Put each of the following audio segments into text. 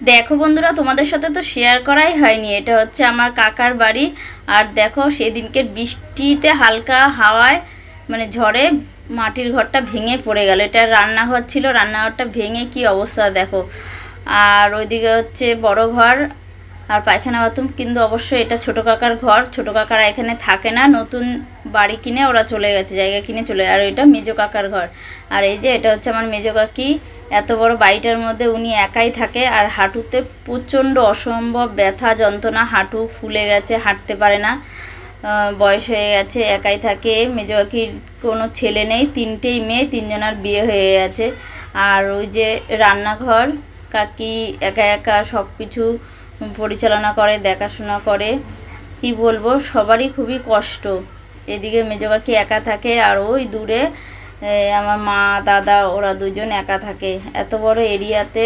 দেখো বন্ধুরা, তোমাদের সাথে তো শেয়ার করাই হয়নি, এটা হচ্ছে আমার কাকার বাড়ি। আর দেখো সেদিনকে বৃষ্টিতে হালকা হাওয়ায় মানে ঝড়ে মাটির ঘরটা ভেঙে পড়ে গেল। এটা রান্নাঘর ছিল, রান্নাঘরটা ভেঙে কি অবস্থা দেখো। আর ওইদিকে হচ্ছে বড় ঘর আর পায়খানা বাথরুম, কিন্তু অবশ্যই এটা ছোটো কাকার ঘর। ছোটো কাকারা এখানে থাকে না, নতুন বাড়ি কিনে ওরা চলে গেছে, জায়গা কিনে চলে। আর এটা মেজো কাকার ঘর। আর এই যে এটা হচ্ছে আমার মেজো কাকি। এত বড় বাড়িটার মধ্যে উনি একাই থাকে। আর হাঁটুতে প্রচণ্ড অসম্ভব ব্যথা যন্ত্রণা, হাঁটু ফুলে গেছে, হাঁটতে পারে না, বয়স হয়ে গেছে, একাই থাকে। মেজো কাকির কোনো ছেলে নেই, তিনটেই মেয়ে, তিনজনার বিয়ে হয়ে গেছে। আর ওই যে রান্নাঘর কাকি একা একা সব কিছু পরিচালনা করে, দেখাশোনা করে। কি বলবো, সবারই খুবই কষ্ট। এদিকে মেজো কাকি একা থাকে, আর ওই দূরে আমার মা দাদা ওরা দুজন একা থাকে। এত বড় এরিয়াতে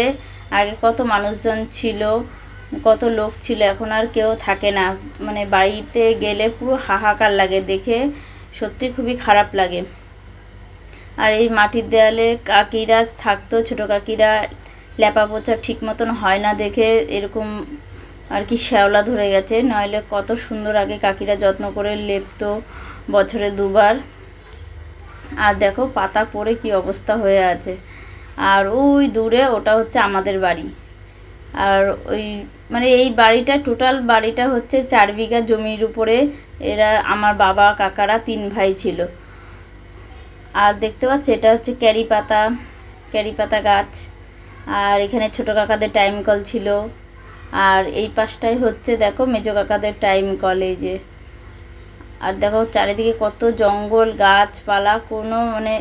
আগে কত মানুষজন ছিল, কত লোক ছিল, এখন আর কেউ থাকে না। মানে বাড়িতে গেলে পুরো হাহাকার লাগে, দেখে সত্যি খুবই খারাপ লাগে। আর এই মাটির দেয়ালে কাকিরা থাকতো, ছোটো কাকিরা ল্যাপা পোছা ঠিক মতন হয় না দেখে এরকম আর কি শ্যাওলা ধরে গেছে, নইলে কত সুন্দর আগে কাকিরা যত্ন করে লেপতো বছরে দুবার। আর দেখো পাতা পড়ে কি অবস্থা হয়ে আছে। আর ওই দূরে ওটা হচ্ছে আমাদের বাড়ি। আর ওই মানে এই বাড়িটা, টোটাল বাড়িটা হচ্ছে 4 বিঘা জমির উপরে। এরা আমার বাবা কাকারা 3 ভাই ছিল। আর দেখতে পাচ্ছ এটা হচ্ছে ক্যারি পাতা গাছ। আর এখানে ছোটো কাকাদের টাইম কল ছিল। আর এই পাশটাই হচ্ছে দেখো মেজো কাকাদের টাইম কল, এই যে। আর দেখো চারিদিকে কত জঙ্গল গাছপালা, কোনো মানে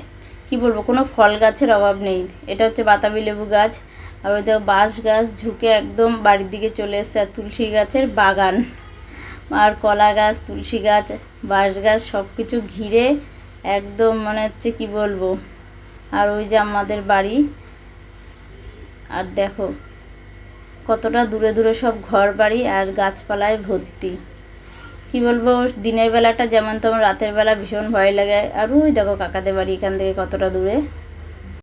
কি বলবো, কোনো ফল গাছের অভাব নেই। এটা হচ্ছে বাতাবি লেবু গাছ। আর ওই দেখো বাঁশ গাছ ঝুঁকে একদম বাড়ির দিকে চলে এসছে। আর তুলসী গাছের বাগান, আর কলা গাছ, তুলসী গাছ, বাঁশ গাছ সব কিছু ঘিরে একদম মনে হচ্ছে কি বলবো। আর ওই যে আমাদের বাড়ি। আর দেখো কতটা দূরে দূরে সব ঘর বাড়ি আর গাছপালায় ভর্তি। কি বলবো, দিনের বেলাটা যেমন তেমন, রাতের বেলা ভীষণ ভয় লাগে। আর ওই দেখো কাকাদের বাড়ি এখান থেকে কতটা দূরে।